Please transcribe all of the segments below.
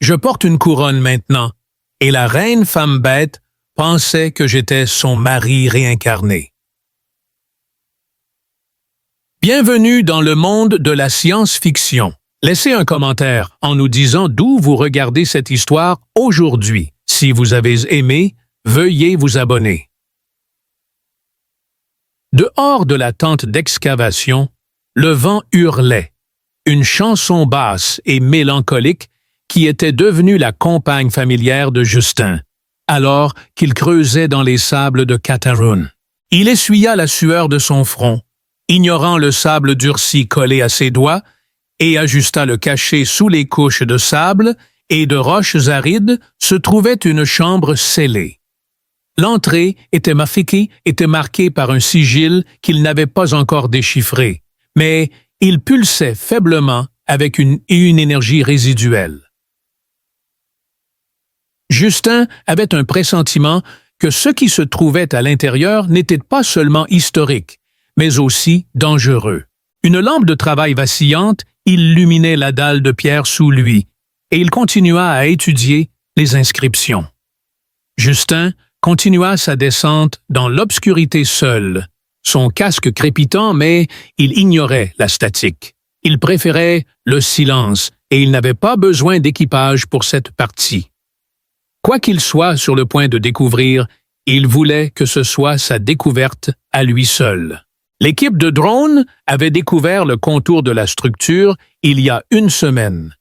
Je porte une couronne maintenant, et la reine femme bête pensait que j'étais son mari réincarné. Bienvenue dans le monde de la science-fiction. Laissez un commentaire en nous disant d'où vous regardez cette histoire aujourd'hui. Si vous avez aimé, veuillez vous abonner. Dehors de la tente d'excavation, le vent hurlait, une chanson basse et mélancolique qui était devenue la compagne familière de Justin, alors qu'il creusait dans les sables de Catharoon. Il essuya la sueur de son front, ignorant le sable durci collé à ses doigts, et ajusta le cachet sous les couches de sable et de roches arides se trouvait une chambre scellée. L'entrée était marquée par un sigil qu'il n'avait pas encore déchiffré, mais il pulsait faiblement avec une énergie résiduelle. Justin avait un pressentiment que ce qui se trouvait à l'intérieur n'était pas seulement historique, mais aussi dangereux. Une lampe de travail vacillante illuminait la dalle de pierre sous lui, et il continua à étudier les inscriptions. Justin continua sa descente dans l'obscurité seul, son casque crépitant, mais il ignorait la statique. Il préférait le silence, et il n'avait pas besoin d'équipage pour cette partie. Quoi qu'il soit sur le point de découvrir, il voulait que ce soit sa découverte à lui seul. L'équipe de drones avait découvert le contour de la structure il y a une semaine.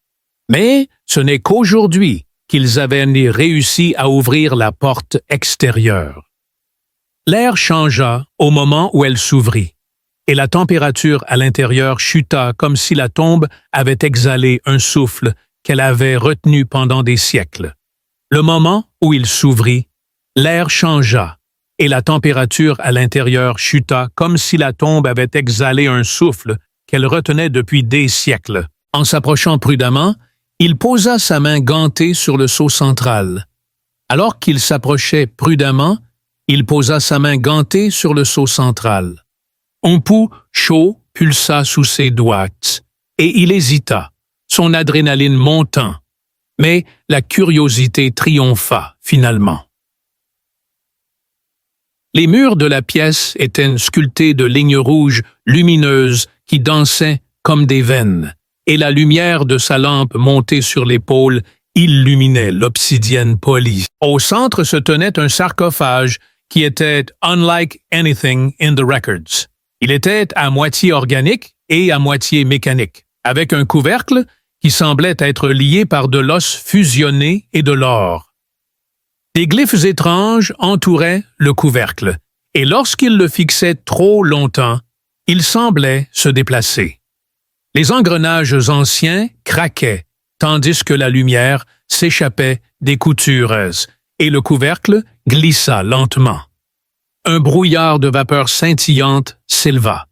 Mais ce n'est qu'aujourd'hui qu'ils avaient réussi à ouvrir la porte extérieure. L'air changea au moment où elle s'ouvrit, et la température à l'intérieur chuta comme si la tombe avait exhalé un souffle qu'elle avait retenu pendant des siècles. Le moment où il s'ouvrit, l'air changea, et la température à l'intérieur chuta comme si la tombe avait exhalé un souffle qu'elle retenait depuis des siècles. En s'approchant prudemment, il posa sa main gantée sur le seau central. Alors qu'il s'approchait prudemment, il posa sa main gantée sur le seau central. Un pouls chaud pulsa sous ses doigts, et il hésita, son adrénaline montant. Mais la curiosité triompha finalement. Les murs de la pièce étaient sculptés de lignes rouges lumineuses qui dansaient comme des veines, et la lumière de sa lampe montée sur l'épaule illuminait l'obsidienne polie. Au centre se tenait un sarcophage qui était unlike anything in the records. Il était à moitié organique et à moitié mécanique, avec un couvercle qui semblait être lié par de l'os fusionné et de l'or. Des glyphes étranges entouraient le couvercle, et lorsqu'il le fixait trop longtemps, il semblait se déplacer. Les engrenages anciens craquaient, tandis que la lumière s'échappait des coutures, et le couvercle glissa lentement. Un brouillard de vapeur scintillante s'éleva,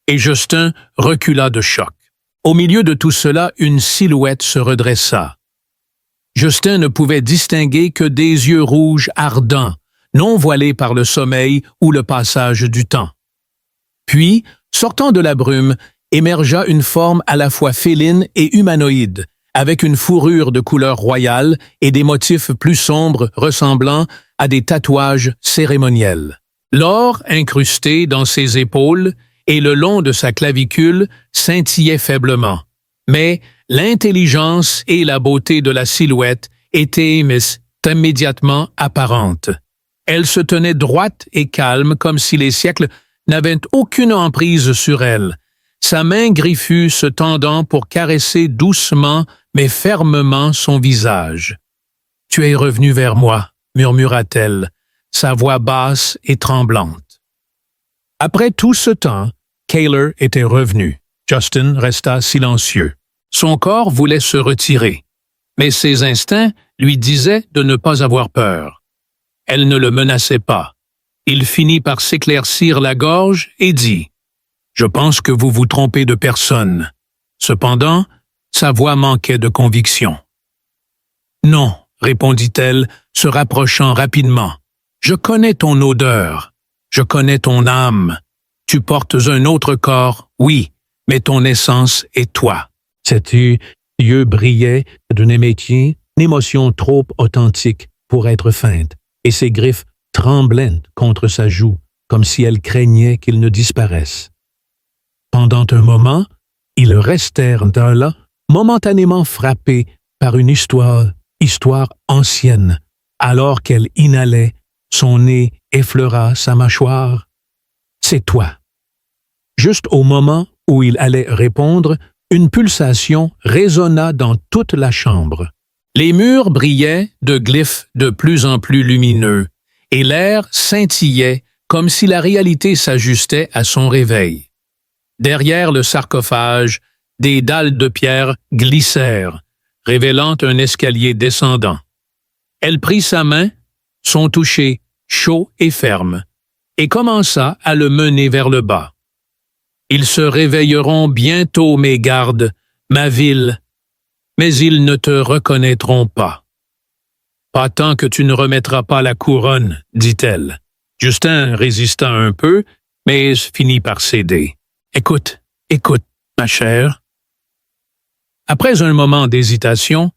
et Justin recula de choc. Au milieu de tout cela, une silhouette se redressa. Justin ne pouvait distinguer que des yeux rouges ardents, non voilés par le sommeil ou le passage du temps. Puis, sortant de la brume, émergea une forme à la fois féline et humanoïde, avec une fourrure de couleur royale et des motifs plus sombres ressemblant à des tatouages cérémoniels. L'or incrusté dans ses épaules et le long de sa clavicule scintillait faiblement, mais l'intelligence et la beauté de la silhouette étaient immédiatement apparentes. Elle se tenait droite et calme comme si les siècles n'avaient aucune emprise sur elle, sa main griffue se tendant pour caresser doucement mais fermement son visage. « Tu es revenu vers moi », murmura-t-elle, sa voix basse et tremblante. Après tout ce temps, Kaylor était revenu. Justin resta silencieux. Son corps voulait se retirer, mais ses instincts lui disaient de ne pas avoir peur. Elle ne le menaçait pas. Il finit par s'éclaircir la gorge et dit « Je pense que vous vous trompez de personne. » Cependant, sa voix manquait de conviction. « Non, » répondit-elle, se rapprochant rapidement. « Je connais ton odeur. Je connais ton âme. Tu portes un autre corps, oui, mais ton essence est toi. » Ses yeux brillaient d'une amitié émotion trop authentique pour être feinte, et ses griffes tremblaient contre sa joue, comme si elle craignait qu'il ne disparaisse. Pendant un moment, ils restèrent là, momentanément frappés par une histoire ancienne, alors qu'elle inhalait, son nez effleura sa mâchoire. « C'est toi. » Juste au moment où il allait répondre, une pulsation résonna dans toute la chambre. Les murs brillaient de glyphes de plus en plus lumineux, et l'air scintillait comme si la réalité s'ajustait à son réveil. Derrière le sarcophage, des dalles de pierre glissèrent, révélant un escalier descendant. Elle prit sa main, son toucher chaud et ferme, et commença à le mener vers le bas. « Ils se réveilleront bientôt, mes gardes, ma ville, mais ils ne te reconnaîtront pas. »« Pas tant que tu ne remettras pas la couronne, » dit-elle. Justin résista un peu, mais finit par céder. « Écoute, ma chère. » Après un moment d'hésitation,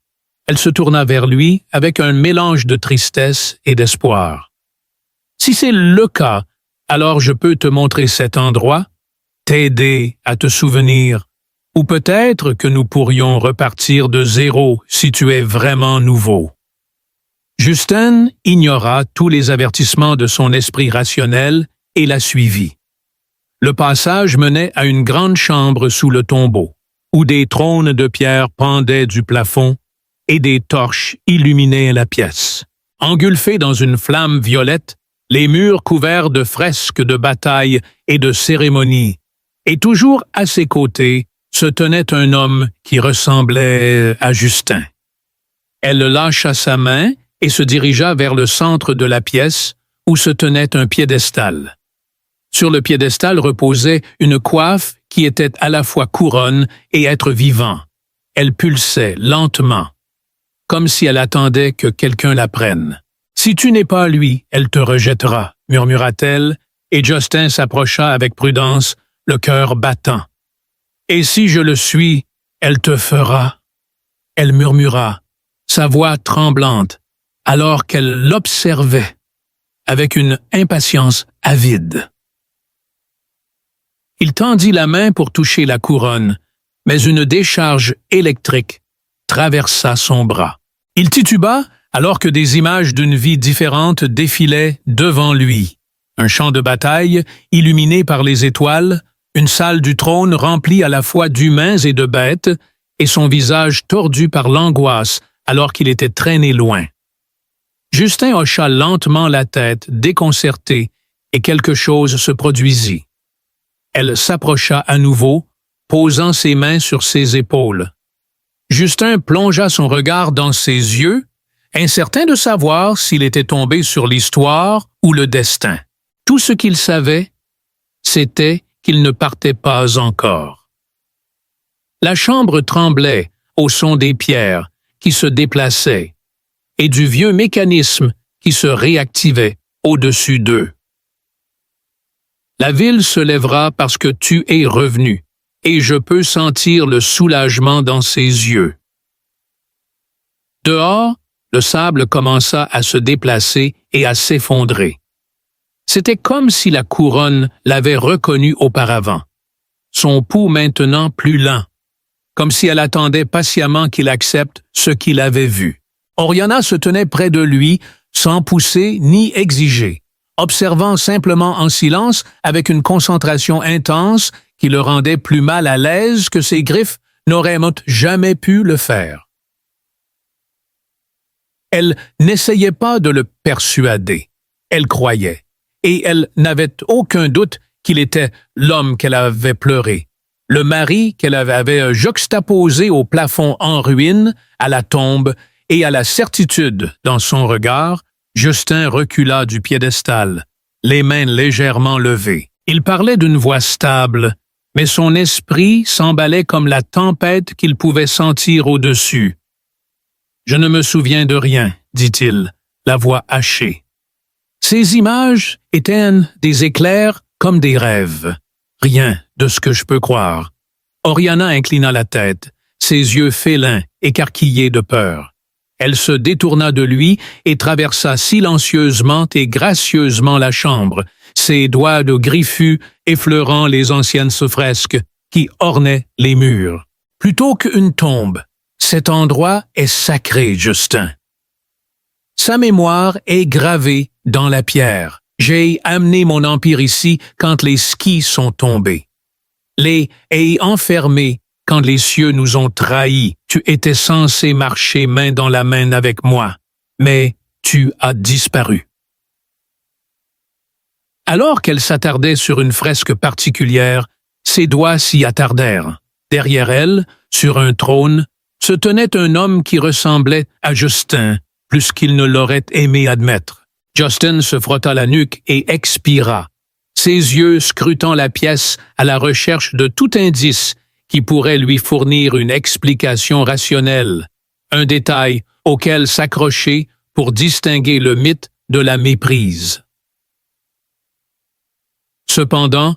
elle se tourna vers lui avec un mélange de tristesse et d'espoir. « Si c'est le cas, alors je peux te montrer cet endroit, t'aider à te souvenir, ou peut-être que nous pourrions repartir de zéro si tu es vraiment nouveau. » Justin ignora tous les avertissements de son esprit rationnel et la suivit. Le passage menait à une grande chambre sous le tombeau, où des trônes de pierre pendaient du plafond et des torches illuminaient la pièce. Engulfés dans une flamme violette, les murs couverts de fresques de bataille et de cérémonies, et toujours à ses côtés se tenait un homme qui ressemblait à Justin. Elle lâcha sa main et se dirigea vers le centre de la pièce où se tenait un piédestal. Sur le piédestal reposait une coiffe qui était à la fois couronne et être vivant. Elle pulsait lentement, comme si elle attendait que quelqu'un la prenne. « Si tu n'es pas lui, elle te rejettera, » murmura-t-elle, et Justin s'approcha avec prudence, le cœur battant. « Et si je le suis, elle te fera. » Elle murmura, sa voix tremblante, alors qu'elle l'observait, avec une impatience avide. Il tendit la main pour toucher la couronne, mais une décharge électrique traversa son bras. Il tituba alors que des images d'une vie différente défilaient devant lui. Un champ de bataille illuminé par les étoiles, une salle du trône remplie à la fois d'humains et de bêtes, et son visage tordu par l'angoisse alors qu'il était traîné loin. Justin hocha lentement la tête, déconcerté, et quelque chose se produisit. Elle s'approcha à nouveau, posant ses mains sur ses épaules. Justin plongea son regard dans ses yeux, incertain de savoir s'il était tombé sur l'histoire ou le destin. Tout ce qu'il savait, c'était qu'il ne partait pas encore. La chambre tremblait au son des pierres qui se déplaçaient et du vieux mécanisme qui se réactivait au-dessus d'eux. La ville se lèvera parce que tu es revenu, et je peux sentir le soulagement dans ses yeux. Dehors, le sable commença à se déplacer et à s'effondrer. C'était comme si la couronne l'avait reconnu auparavant, son pouls maintenant plus lent, comme si elle attendait patiemment qu'il accepte ce qu'il avait vu. Oriana se tenait près de lui, sans pousser ni exiger, observant simplement en silence avec une concentration intense qui le rendait plus mal à l'aise que ses griffes n'auraient jamais pu le faire. Elle n'essayait pas de le persuader, elle croyait, et elle n'avait aucun doute qu'il était l'homme qu'elle avait pleuré, le mari qu'elle avait juxtaposé au plafond en ruine, à la tombe et à la certitude dans son regard. Justin recula du piédestal, les mains légèrement levées. Il parlait d'une voix stable, mais son esprit s'emballait comme la tempête qu'il pouvait sentir au-dessus. « Je ne me souviens de rien, » dit-il, la voix hachée. Ces images étaient des éclairs comme des rêves. Rien de ce que je peux croire. Oriana inclina la tête, ses yeux félins, écarquillés de peur. Elle se détourna de lui et traversa silencieusement et gracieusement la chambre, ses doigts de griffus effleurant les anciennes fresques qui ornaient les murs. Plutôt qu'une tombe, cet endroit est sacré, Justin. Sa mémoire est gravée dans la pierre. J'ai amené mon empire ici quand les skis sont tombés. Les ai enfermés quand les cieux nous ont trahis. Tu étais censé marcher main dans la main avec moi, mais tu as disparu. Alors qu'elle s'attardait sur une fresque particulière, ses doigts s'y attardèrent. Derrière elle, sur un trône, se tenait un homme qui ressemblait à Justin, plus qu'il ne l'aurait aimé admettre. Justin se frotta la nuque et expira, ses yeux scrutant la pièce à la recherche de tout indice qui pourrait lui fournir une explication rationnelle, un détail auquel s'accrocher pour distinguer le mythe de la méprise. Cependant,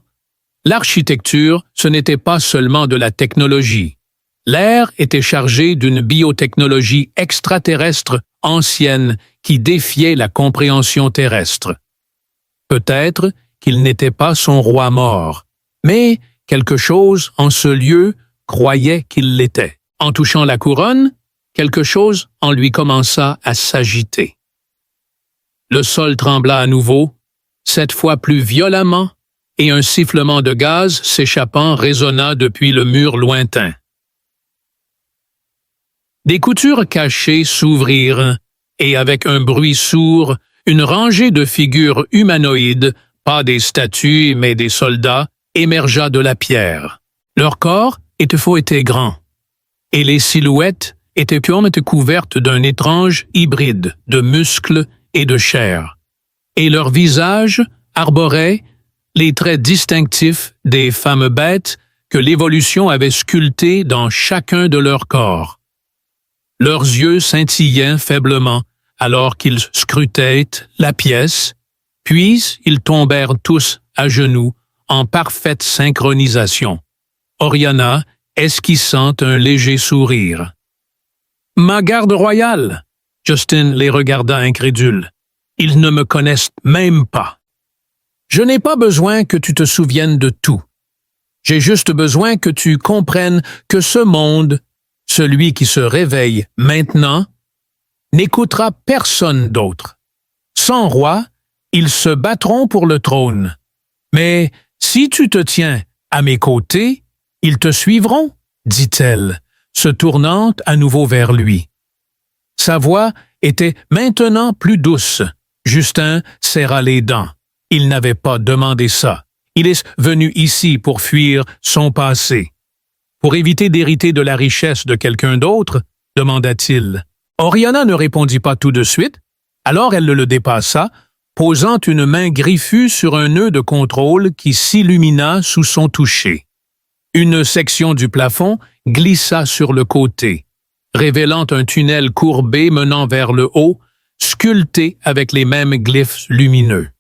l'architecture, ce n'était pas seulement de la technologie. L'air était chargé d'une biotechnologie extraterrestre ancienne qui défiait la compréhension terrestre. Peut-être qu'il n'était pas son roi mort, mais quelque chose en ce lieu croyait qu'il l'était. En touchant la couronne, quelque chose en lui commença à s'agiter. Le sol trembla à nouveau, cette fois plus violemment, et un sifflement de gaz s'échappant résonna depuis le mur lointain. Des coutures cachées s'ouvrirent, et avec un bruit sourd, une rangée de figures humanoïdes, pas des statues mais des soldats, émergea de la pierre. Leur corps était grand, et les silhouettes étaient couvertes d'un étrange hybride de muscles et de chair, et leurs visages arboraient les traits distinctifs des fameux bêtes que l'évolution avait sculptées dans chacun de leurs corps. Leurs yeux scintillaient faiblement alors qu'ils scrutaient la pièce, puis ils tombèrent tous à genoux en parfaite synchronisation, Oriana esquissant un léger sourire. « Ma garde royale !» Justin les regarda incrédule. « Ils ne me connaissent même pas. » « Je n'ai pas besoin que tu te souviennes de tout. J'ai juste besoin que tu comprennes que ce monde, celui qui se réveille maintenant, n'écoutera personne d'autre. Sans roi, ils se battront pour le trône. Mais si tu te tiens à mes côtés, ils te suivront, dit-elle, se tournant à nouveau vers lui. Sa voix était maintenant plus douce. Justin serra les dents. Il n'avait pas demandé ça. Il est venu ici pour fuir son passé. Pour éviter d'hériter de la richesse de quelqu'un d'autre, demanda-t-il. Oriana ne répondit pas tout de suite, alors elle le dépassa, posant une main griffue sur un nœud de contrôle qui s'illumina sous son toucher. Une section du plafond glissa sur le côté, révélant un tunnel courbé menant vers le haut, sculpté avec les mêmes glyphes lumineux.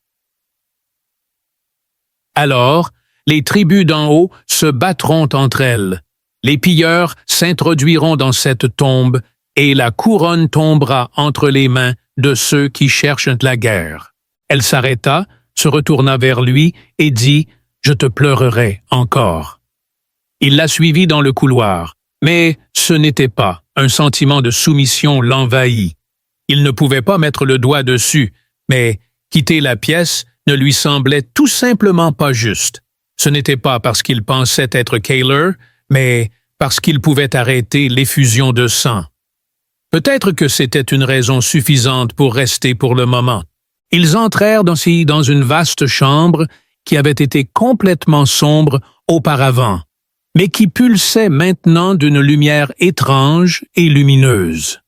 Alors, les tribus d'en haut se battront entre elles. Les pilleurs s'introduiront dans cette tombe et la couronne tombera entre les mains de ceux qui cherchent la guerre. Elle s'arrêta, se retourna vers lui et dit « Je te pleurerai encore ». Il la suivit dans le couloir, mais ce n'était pas. Un sentiment de soumission l'envahit. Il ne pouvait pas mettre le doigt dessus, mais quitter la pièce ne lui semblait tout simplement pas juste. Ce n'était pas parce qu'il pensait être Kaler, mais parce qu'il pouvait arrêter l'effusion de sang. Peut-être que c'était une raison suffisante pour rester pour le moment. Ils entrèrent dans une vaste chambre qui avait été complètement sombre auparavant, mais qui pulsait maintenant d'une lumière étrange et lumineuse.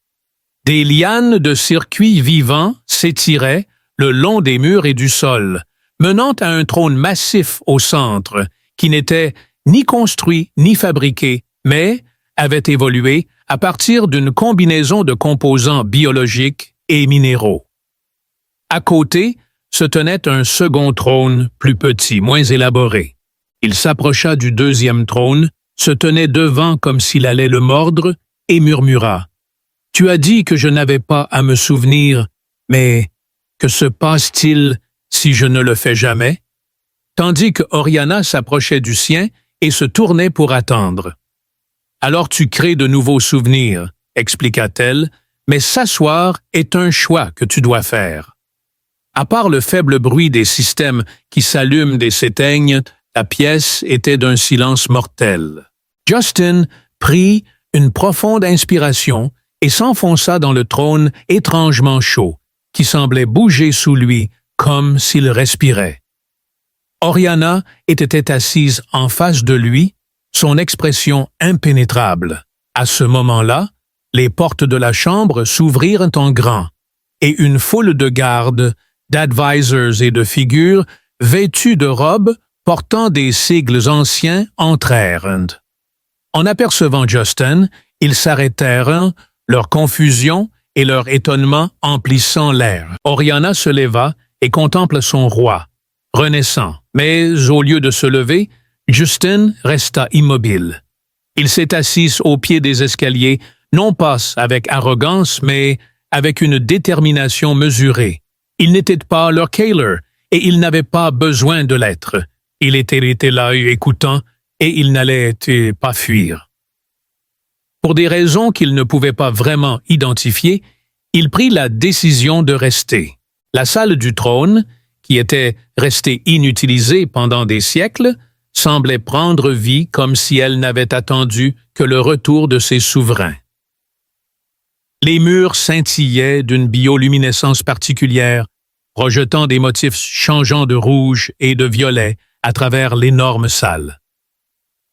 Des lianes de circuits vivants s'étiraient le long des murs et du sol, menant à un trône massif au centre, qui n'était ni construit ni fabriqué, mais avait évolué à partir d'une combinaison de composants biologiques et minéraux. À côté se tenait un second trône plus petit, moins élaboré. Il s'approcha du deuxième trône, se tenait devant comme s'il allait le mordre, et murmura Tu as dit que je n'avais pas à me souvenir, mais que se passe-t-il si je ne le fais jamais? » Tandis que Oriana s'approchait du sien et se tournait pour attendre. « Alors tu crées de nouveaux souvenirs, » expliqua-t-elle, « mais s'asseoir est un choix que tu dois faire. » À part le faible bruit des systèmes qui s'allument et s'éteignent, la pièce était d'un silence mortel. Justin prit une profonde inspiration et s'enfonça dans le trône étrangement chaud, qui semblait bouger sous lui comme s'il respirait. Oriana était assise en face de lui, son expression impénétrable. À ce moment-là, les portes de la chambre s'ouvrirent en grand, et une foule de gardes, d'advisors et de figures, vêtus de robes portant des sigles anciens, entrèrent. En apercevant Justin, ils s'arrêtèrent, leur confusion et leur étonnement emplissant l'air. Oriana se leva et contempla son roi, renaissant. Mais au lieu de se lever, Justin resta immobile. Il s'est assis au pied des escaliers, non pas avec arrogance, mais avec une détermination mesurée. Il n'était pas leur Kaler, et il n'avait pas besoin de l'être. Il était là écoutant, et il n'allait pas fuir. Pour des raisons qu'il ne pouvait pas vraiment identifier, il prit la décision de rester. La salle du trône, qui était restée inutilisée pendant des siècles, semblait prendre vie comme si elle n'avait attendu que le retour de ses souverains. Les murs scintillaient d'une bioluminescence particulière, projetant des motifs changeants de rouge et de violet à travers l'énorme salle.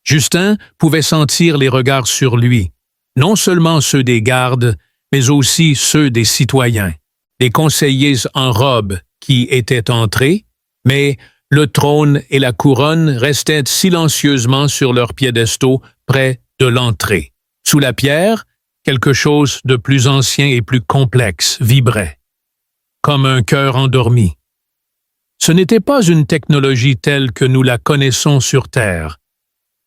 Justin pouvait sentir les regards sur lui, non seulement ceux des gardes, mais aussi ceux des citoyens, des conseillers en robe qui étaient entrés, mais le trône et la couronne restaient silencieusement sur leurs piédestaux près de l'entrée. Sous la pierre, quelque chose de plus ancien et plus complexe vibrait, comme un cœur endormi. Ce n'était pas une technologie telle que nous la connaissons sur Terre,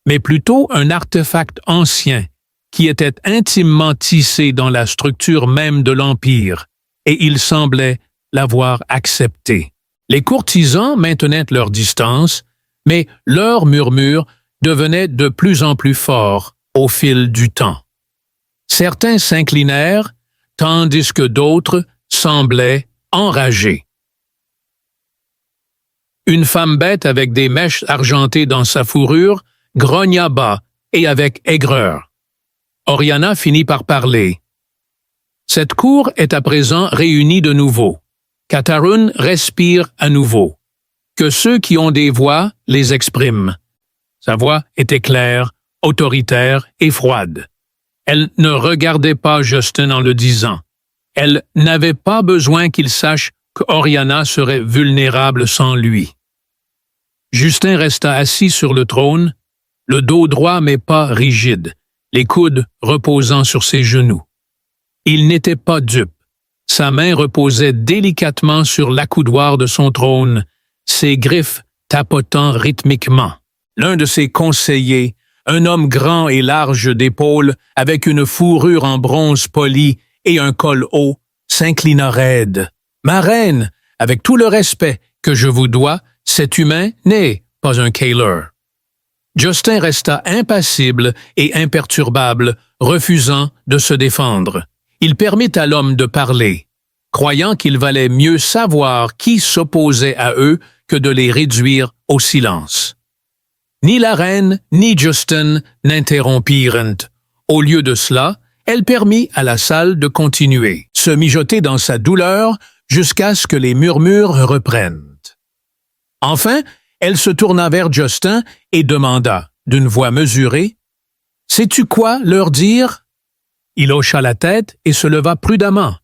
mais plutôt un artefact ancien qui était intimement tissé dans la structure même de l'Empire, et il semblait l'avoir accepté. Les courtisans maintenaient leur distance, mais leurs murmures devenaient de plus en plus forts au fil du temps. Certains s'inclinèrent, tandis que d'autres semblaient enragés. Une femme bête avec des mèches argentées dans sa fourrure grogna bas et avec aigreur. Oriana finit par parler. « Cette cour est à présent réunie de nouveau. Katarun respire à nouveau. Que ceux qui ont des voix les expriment. » Sa voix était claire, autoritaire et froide. Elle ne regardait pas Justin en le disant. Elle n'avait pas besoin qu'il sache qu'Oriana serait vulnérable sans lui. Justin resta assis sur le trône, le dos droit mais pas rigide, les coudes reposant sur ses genoux. Il n'était pas dupe. Sa main reposait délicatement sur l'accoudoir de son trône, ses griffes tapotant rythmiquement. L'un de ses conseillers, un homme grand et large d'épaules, avec une fourrure en bronze poli et un col haut, s'inclina raide. « Ma reine, avec tout le respect que je vous dois, cet humain n'est pas un Kaler. » Justin resta impassible et imperturbable, refusant de se défendre. Il permit à l'homme de parler, croyant qu'il valait mieux savoir qui s'opposait à eux que de les réduire au silence. Ni la reine ni Justin n'interrompirent. Au lieu de cela, elle permit à la salle de continuer, se mijoter dans sa douleur jusqu'à ce que les murmures reprennent. Enfin, elle se tourna vers Justin et demanda, d'une voix mesurée, « Sais-tu quoi leur dire? » Il hocha la tête et se leva prudemment,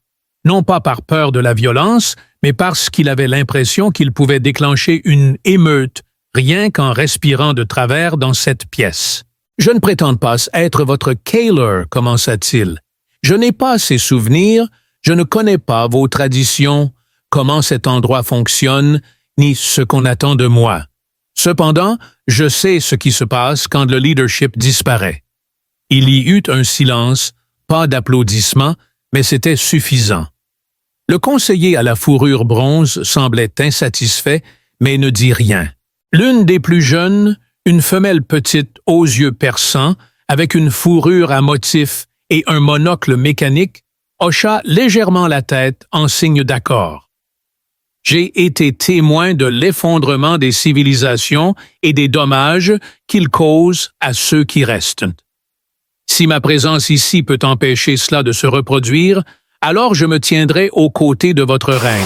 non pas par peur de la violence, mais parce qu'il avait l'impression qu'il pouvait déclencher une émeute rien qu'en respirant de travers dans cette pièce. « Je ne prétends pas être votre Kaler, commença-t-il. Je n'ai pas ces souvenirs, je ne connais pas vos traditions, comment cet endroit fonctionne, ni ce qu'on attend de moi. Cependant, je sais ce qui se passe quand le leadership disparaît. » Il y eut un silence, pas d'applaudissements, mais c'était suffisant. Le conseiller à la fourrure bronze semblait insatisfait, mais ne dit rien. L'une des plus jeunes, une femelle petite aux yeux perçants, avec une fourrure à motifs et un monocle mécanique, hocha légèrement la tête en signe d'accord. J'ai été témoin de l'effondrement des civilisations et des dommages qu'ils causent à ceux qui restent. Si ma présence ici peut empêcher cela de se reproduire, alors je me tiendrai aux côtés de votre règne,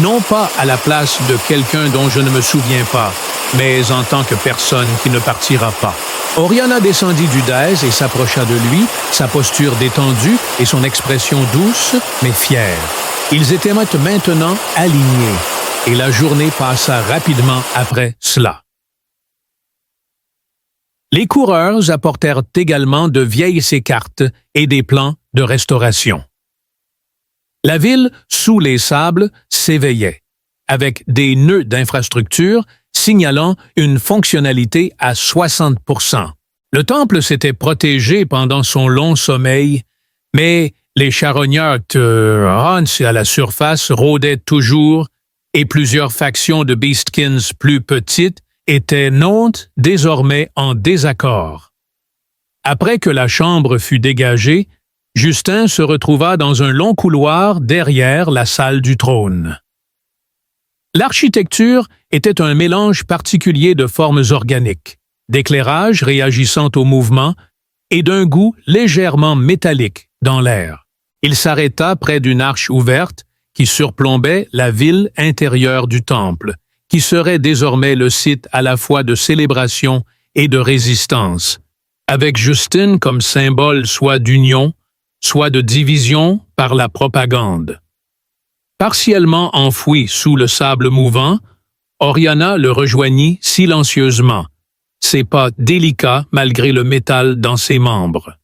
non pas à la place de quelqu'un dont je ne me souviens pas, mais en tant que personne qui ne partira pas. Oriana descendit du dais et s'approcha de lui, sa posture détendue et son expression douce, mais fière. Ils étaient maintenant alignés, et la journée passa rapidement après cela. Les coureurs apportèrent également de vieilles écartes et des plans de restauration. La ville, sous les sables, s'éveillait, avec des nœuds d'infrastructure signalant une fonctionnalité à 60%. Le temple s'était protégé pendant son long sommeil, mais les charognards de Hans à la surface rôdaient toujours et plusieurs factions de Beastkins plus petites étaient désormais en désaccord. Après que la chambre fut dégagée, Justin se retrouva dans un long couloir derrière la salle du trône. L'architecture était un mélange particulier de formes organiques, d'éclairage réagissant au mouvement et d'un goût légèrement métallique dans l'air. Il s'arrêta près d'une arche ouverte qui surplombait la ville intérieure du temple, qui serait désormais le site à la fois de célébration et de résistance, avec Justin comme symbole soit d'union, soit de division par la propagande. Partiellement enfoui sous le sable mouvant, Oriana le rejoignit silencieusement, ses pas délicats malgré le métal dans ses membres.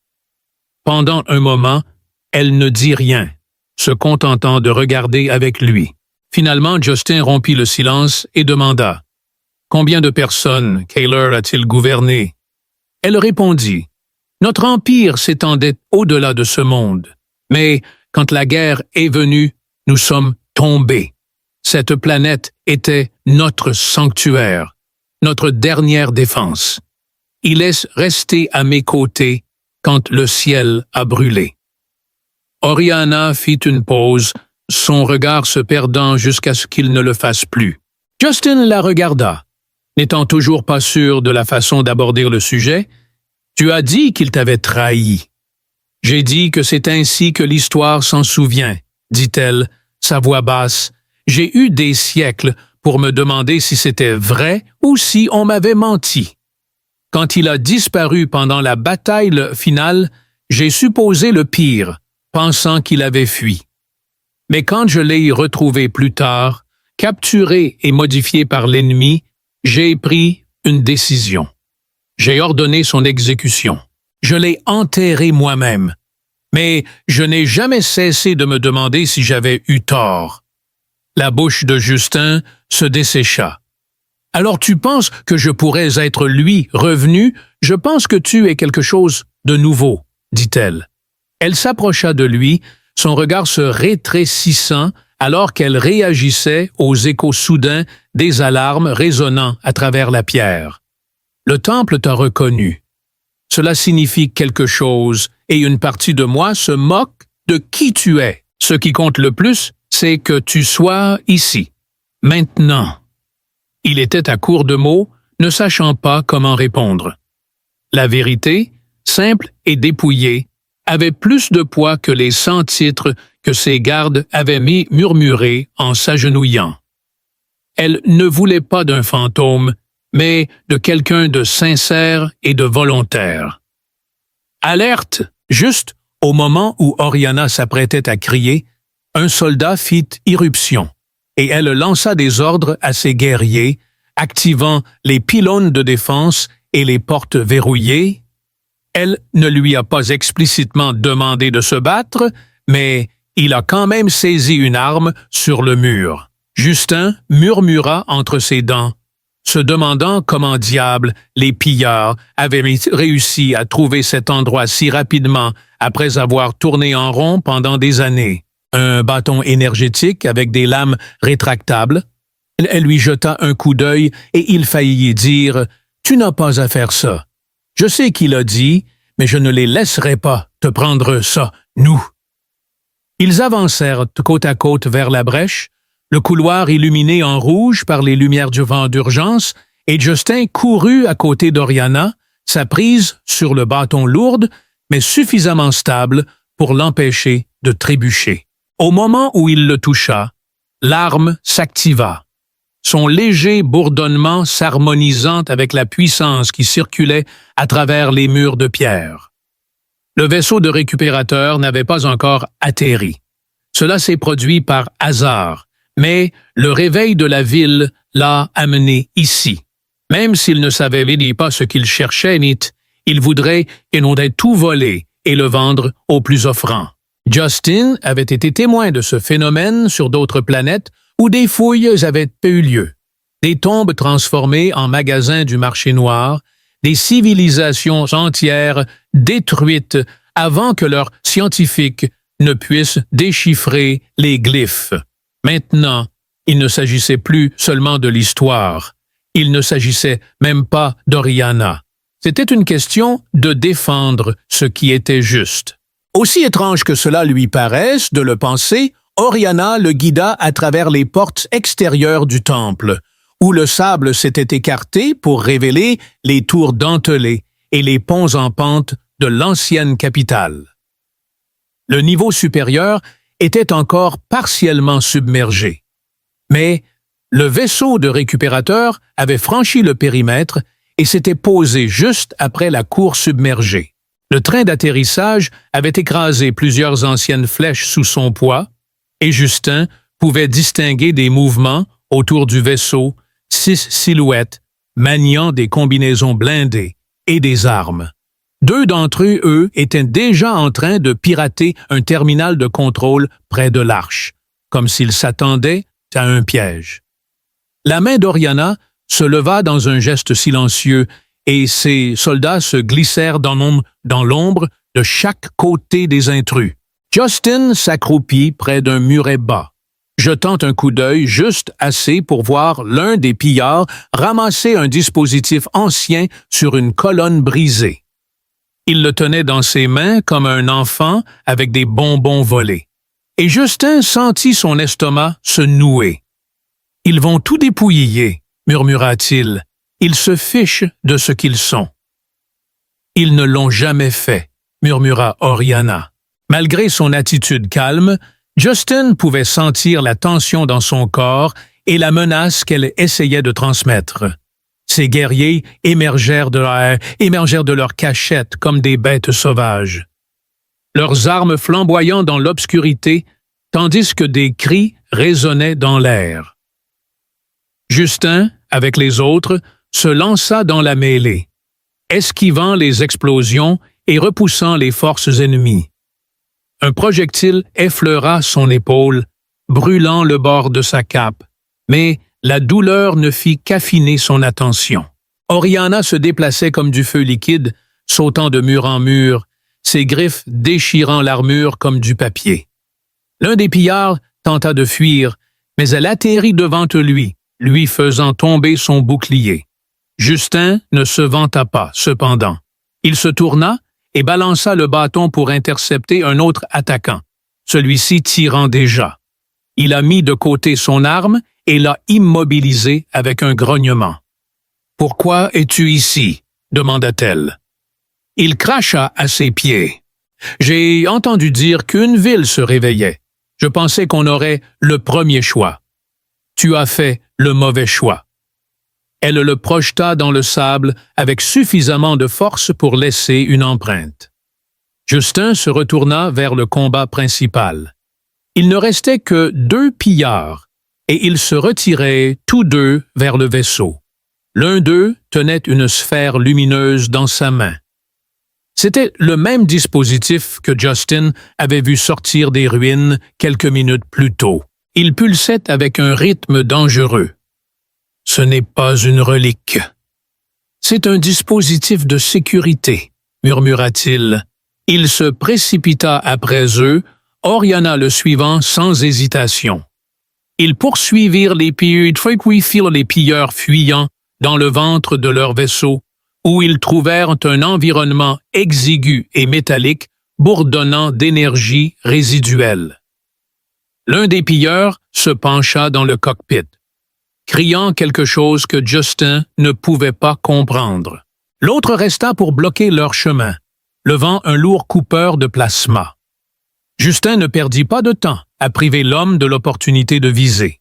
Pendant un moment, elle ne dit rien, se contentant de regarder avec lui. Finalement, Justin rompit le silence et demanda « Combien de personnes Kaler a-t-il gouverné ?» Elle répondit « Notre empire s'étendait au-delà de ce monde, mais quand la guerre est venue, nous sommes tombés. Cette planète était notre sanctuaire, notre dernière défense. Il est resté à mes côtés quand le ciel a brûlé. » Oriana fit une pause, son regard se perdant jusqu'à ce qu'il ne le fasse plus. Justin la regarda, n'étant toujours pas sûr de la façon d'aborder le sujet. « Tu as dit qu'il t'avait trahi. »« J'ai dit que c'est ainsi que l'histoire s'en souvient, » dit-elle, sa voix basse. « J'ai eu des siècles pour me demander si c'était vrai ou si on m'avait menti. Quand il a disparu pendant la bataille finale, j'ai supposé le pire, pensant qu'il avait fui. Mais quand je l'ai retrouvé plus tard, capturé et modifié par l'ennemi, j'ai pris une décision. J'ai ordonné son exécution. Je l'ai enterré moi-même. Mais je n'ai jamais cessé de me demander si j'avais eu tort. » La bouche de Justin se dessécha. « Alors tu penses que je pourrais être lui revenu? Je pense que tu es quelque chose de nouveau, » dit-elle. Elle s'approcha de lui, son regard se rétrécissant alors qu'elle réagissait aux échos soudains des alarmes résonnant à travers la pierre. « Le temple t'a reconnu. Cela signifie quelque chose et une partie de moi se moque de qui tu es. Ce qui compte le plus, c'est que tu sois ici, maintenant. » Il était à court de mots, ne sachant pas comment répondre. La vérité, simple et dépouillée, avait plus de poids que les 100 titres que ses gardes avaient mis murmurés en s'agenouillant. Elle ne voulait pas d'un fantôme, mais de quelqu'un de sincère et de volontaire. Alerte! Juste au moment où Oriana s'apprêtait à crier, un soldat fit irruption, et elle lança des ordres à ses guerriers, activant les pylônes de défense et les portes verrouillées. Elle ne lui a pas explicitement demandé de se battre, mais il a quand même saisi une arme sur le mur. Justin murmura entre ses dents, se demandant comment diable les pillards avaient réussi à trouver cet endroit si rapidement après avoir tourné en rond pendant des années. Un bâton énergétique avec des lames rétractables. Elle lui jeta un coup d'œil et il faillit dire « Tu n'as pas à faire ça. Je sais qu'il a dit, mais je ne les laisserai pas te prendre ça, nous. » Ils avancèrent côte à côte vers la brèche, le couloir illuminé en rouge par les lumières du vent d'urgence, et Justin courut à côté d'Oriana, sa prise sur le bâton lourde, mais suffisamment stable pour l'empêcher de trébucher. Au moment où il le toucha, l'arme s'activa. Son léger bourdonnement s'harmonisant avec la puissance qui circulait à travers les murs de pierre. Le vaisseau de récupérateur n'avait pas encore atterri. Cela s'est produit par hasard, mais le réveil de la ville l'a amené ici. Même s'il ne savait pas ce qu'il cherchait, il voudrait inonder tout voler et le vendre au plus offrant. Justin avait été témoin de ce phénomène sur d'autres planètes où des fouilles avaient eu lieu. Des tombes transformées en magasins du marché noir, des civilisations entières détruites avant que leurs scientifiques ne puissent déchiffrer les glyphes. Maintenant, il ne s'agissait plus seulement de l'histoire. Il ne s'agissait même pas d'Oriana. C'était une question de défendre ce qui était juste. Aussi étrange que cela lui paraisse de le penser, Oriana le guida à travers les portes extérieures du temple, où le sable s'était écarté pour révéler les tours dentelées et les ponts en pente de l'ancienne capitale. Le niveau supérieur était encore partiellement submergé. Mais le vaisseau de récupérateur avait franchi le périmètre et s'était posé juste après la cour submergée. Le train d'atterrissage avait écrasé plusieurs anciennes flèches sous son poids, et Justin pouvait distinguer des mouvements autour du vaisseau, 6 silhouettes, maniant des combinaisons blindées et des armes. 2 d'entre eux, étaient déjà en train de pirater un terminal de contrôle près de l'arche, comme s'ils s'attendaient à un piège. La main d'Oriana se leva dans un geste silencieux et ses soldats se glissèrent dans l'ombre de chaque côté des intrus. Justin s'accroupit près d'un muret bas, jetant un coup d'œil juste assez pour voir l'un des pillards ramasser un dispositif ancien sur une colonne brisée. Il le tenait dans ses mains comme un enfant avec des bonbons volés. Et Justin sentit son estomac se nouer. « Ils vont tout dépouiller », murmura-t-il. « Ils se fichent de ce qu'ils sont. »« Ils ne l'ont jamais fait », murmura Oriana. Malgré son attitude calme, Justin pouvait sentir la tension dans son corps et la menace qu'elle essayait de transmettre. Ces guerriers émergèrent de leur cachette comme des bêtes sauvages. Leurs armes flamboyant dans l'obscurité, tandis que des cris résonnaient dans l'air. Justin, avec les autres, se lança dans la mêlée, esquivant les explosions et repoussant les forces ennemies. Un projectile effleura son épaule, brûlant le bord de sa cape, mais la douleur ne fit qu'affiner son attention. Oriana se déplaçait comme du feu liquide, sautant de mur en mur, ses griffes déchirant l'armure comme du papier. L'un des pillards tenta de fuir, mais elle atterrit devant lui faisant tomber son bouclier. Justin ne se vanta pas, cependant. Il se tourna et balança le bâton pour intercepter un autre attaquant, celui-ci tirant déjà. Il a mis de côté son arme et l'a immobilisé avec un grognement. « Pourquoi es-tu ici ?» demanda-t-elle. Il cracha à ses pieds. « J'ai entendu dire qu'une ville se réveillait. Je pensais qu'on aurait le premier choix. Tu as fait le mauvais choix. » Elle le projeta dans le sable avec suffisamment de force pour laisser une empreinte. Justin se retourna vers le combat principal. Il ne restait que 2 pillards, et ils se retiraient tous deux vers le vaisseau. L'un d'eux tenait une sphère lumineuse dans sa main. C'était le même dispositif que Justin avait vu sortir des ruines quelques minutes plus tôt. Il pulsait avec un rythme dangereux. « Ce n'est pas une relique. C'est un dispositif de sécurité, » murmura-t-il. Il se précipita après eux, Oriana le suivant sans hésitation. Ils poursuivirent les pilleurs fuyant dans le ventre de leur vaisseau, où ils trouvèrent un environnement exigu et métallique bourdonnant d'énergie résiduelle. L'un des pilleurs se pencha dans le cockpit, criant quelque chose que Justin ne pouvait pas comprendre. L'autre resta pour bloquer leur chemin, levant un lourd coupeur de plasma. Justin ne perdit pas de temps à priver l'homme de l'opportunité de viser.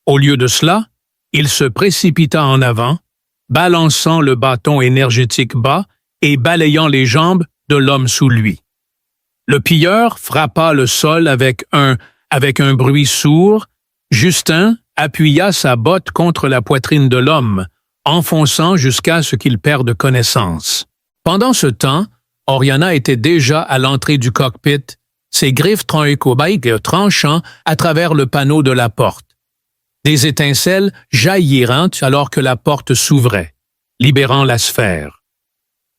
Au lieu de cela, il se précipita en avant, balançant le bâton énergétique bas et balayant les jambes de l'homme sous lui. Le pilleur frappa le sol avec un bruit sourd. Justin appuya sa botte contre la poitrine de l'homme, enfonçant jusqu'à ce qu'il perde connaissance. Pendant ce temps, Oriana était déjà à l'entrée du cockpit, ses griffes tranchant à travers le panneau de la porte. Des étincelles jaillirent alors que la porte s'ouvrait, libérant la sphère.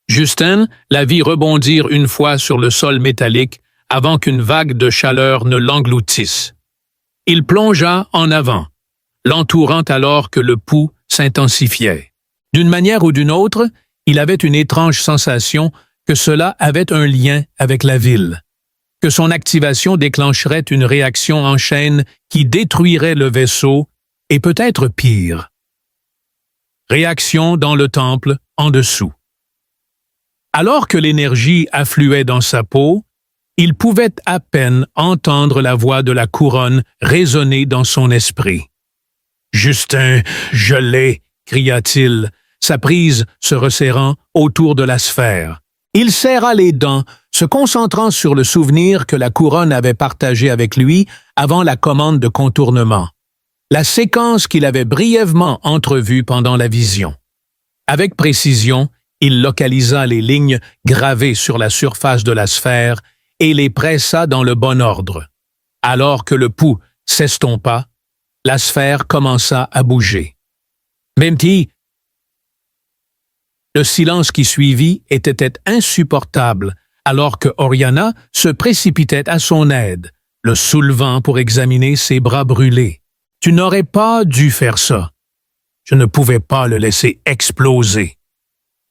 Justin la vit rebondir une fois sur le sol métallique avant qu'une vague de chaleur ne l'engloutisse. Il plongea en avant, l'entourant alors que le pouls s'intensifiait. D'une manière ou d'une autre, il avait une étrange sensation que cela avait un lien avec la ville, que son activation déclencherait une réaction en chaîne qui détruirait le vaisseau, et peut-être pire. Réaction dans le temple en dessous. Alors que l'énergie affluait dans sa peau, il pouvait à peine entendre la voix de la couronne résonner dans son esprit. « Justin, je l'ai !» cria-t-il, sa prise se resserrant autour de la sphère. Il serra les dents, se concentrant sur le souvenir que la couronne avait partagé avec lui avant la commande de contournement, la séquence qu'il avait brièvement entrevue pendant la vision. Avec précision, il localisa les lignes gravées sur la surface de la sphère et les pressa dans le bon ordre. Alors que le pouls s'estompa, la sphère commença à bouger. Même si le silence qui suivit était insupportable, alors que Oriana se précipitait à son aide, le soulevant pour examiner ses bras brûlés. « Tu n'aurais pas dû faire ça. Je ne pouvais pas le laisser exploser. »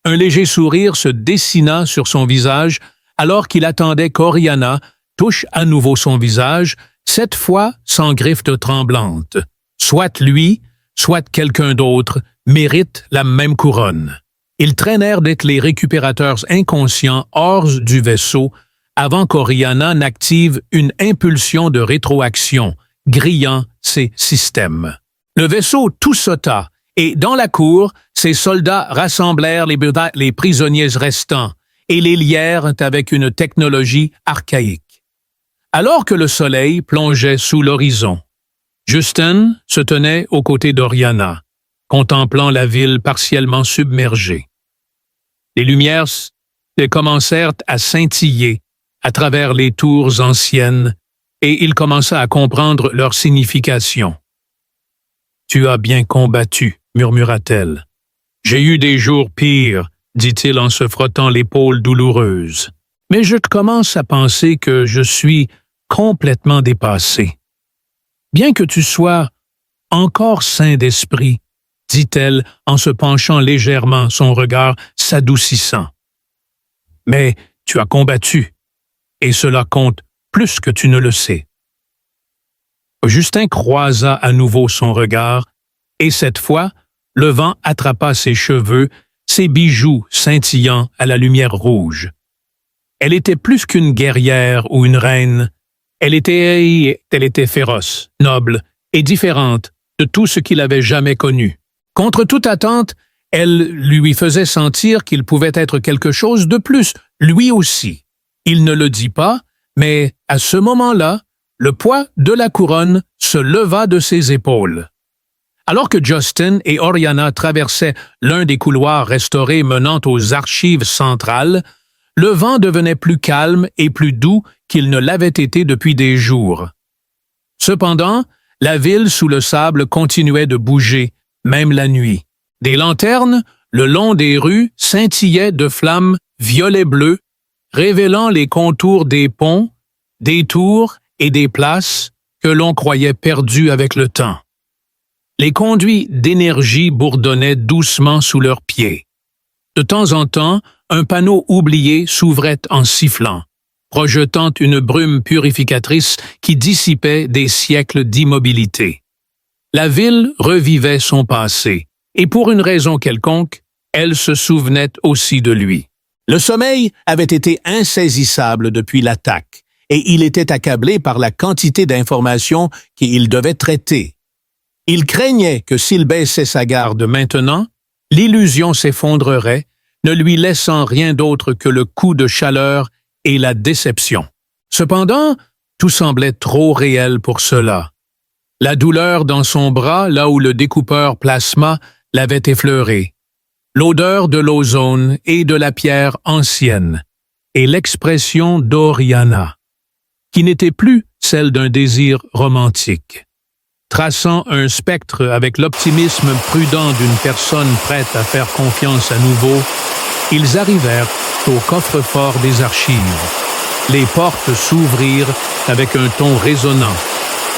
Un léger sourire se dessina sur son visage alors qu'il attendait qu'Oriana touche à nouveau son visage, cette fois sans griffes tremblantes. Soit lui, soit quelqu'un d'autre mérite la même couronne. Ils traînèrent d'être les récupérateurs inconscients hors du vaisseau avant qu'Oriana n'active une impulsion de rétroaction, grillant ses systèmes. Le vaisseau tout sauta, et dans la cour, ses soldats rassemblèrent les prisonniers restants et les lièrent avec une technologie archaïque. Alors que le soleil plongeait sous l'horizon, Justin se tenait aux côtés d'Oriana, contemplant la ville partiellement submergée. Les lumières commencèrent à scintiller à travers les tours anciennes et il commença à comprendre leur signification. « Tu as bien combattu », murmura-t-elle. « J'ai eu des jours pires, » dit-il en se frottant l'épaule douloureuse. « Mais je commence à penser que je suis complètement dépassé. Bien que tu sois encore sain d'esprit, dit-elle en se penchant légèrement, son regard s'adoucissant. Mais tu as combattu, et cela compte plus que tu ne le sais. Justin croisa à nouveau son regard, et cette fois, le vent attrapa ses cheveux, ses bijoux scintillant à la lumière rouge. Elle était plus qu'une guerrière ou une reine. Elle était féroce, noble et différente de tout ce qu'il avait jamais connu. Contre toute attente, elle lui faisait sentir qu'il pouvait être quelque chose de plus, lui aussi. Il ne le dit pas, mais à ce moment-là, le poids de la couronne se leva de ses épaules. Alors que Justin et Oriana traversaient l'un des couloirs restaurés menant aux archives centrales, le vent devenait plus calme et plus doux qu'il ne l'avait été depuis des jours. Cependant, la ville sous le sable continuait de bouger, même la nuit. Des lanternes, le long des rues, scintillaient de flammes violet-bleu, révélant les contours des ponts, des tours et des places que l'on croyait perdues avec le temps. Les conduits d'énergie bourdonnaient doucement sous leurs pieds. De temps en temps, un panneau oublié s'ouvrait en sifflant, projetant une brume purificatrice qui dissipait des siècles d'immobilité. La ville revivait son passé, et pour une raison quelconque, elle se souvenait aussi de lui. Le sommeil avait été insaisissable depuis l'attaque, et il était accablé par la quantité d'informations qu'il devait traiter. Il craignait que s'il baissait sa garde maintenant, l'illusion s'effondrerait, ne lui laissant rien d'autre que le coup de chaleur et la déception. Cependant, tout semblait trop réel pour cela. La douleur dans son bras, là où le découpeur plasma l'avait effleuré, l'odeur de l'ozone et de la pierre ancienne, et l'expression d'Oriana, qui n'était plus celle d'un désir romantique. Traçant un spectre avec l'optimisme prudent d'une personne prête à faire confiance à nouveau, ils arrivèrent au coffre-fort des archives. Les portes s'ouvrirent avec un ton résonnant,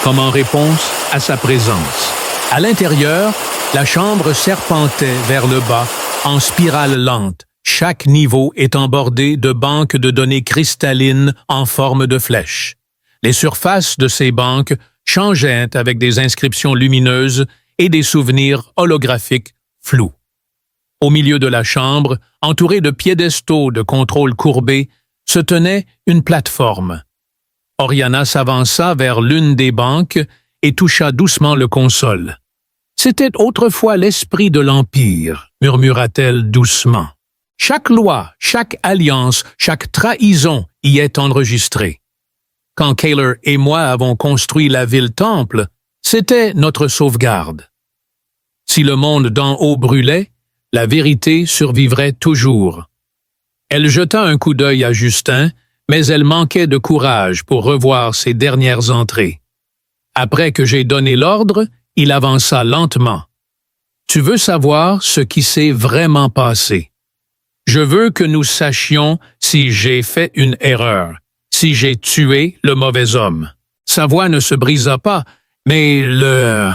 comme en réponse à sa présence. À l'intérieur, la chambre serpentait vers le bas, en spirale lente, chaque niveau étant bordé de banques de données cristallines en forme de flèches. Les surfaces de ces banques changeaient avec des inscriptions lumineuses et des souvenirs holographiques flous. Au milieu de la chambre, entourée de piédestaux de contrôle courbés, se tenait une plateforme. Oriana s'avança vers l'une des banques et toucha doucement le console. « C'était autrefois l'esprit de l'Empire », murmura-t-elle doucement. « Chaque loi, chaque alliance, chaque trahison y est enregistrée. Quand Kaler et moi avons construit la ville-temple, c'était notre sauvegarde. Si le monde d'en haut brûlait, la vérité survivrait toujours. » Elle jeta un coup d'œil à Justin, mais elle manquait de courage pour revoir ses dernières entrées. Après que j'ai donné l'ordre, il avança lentement. « Tu veux savoir ce qui s'est vraiment passé. Je veux que nous sachions si j'ai fait une erreur, si j'ai tué le mauvais homme. » Sa voix ne se brisa pas, mais le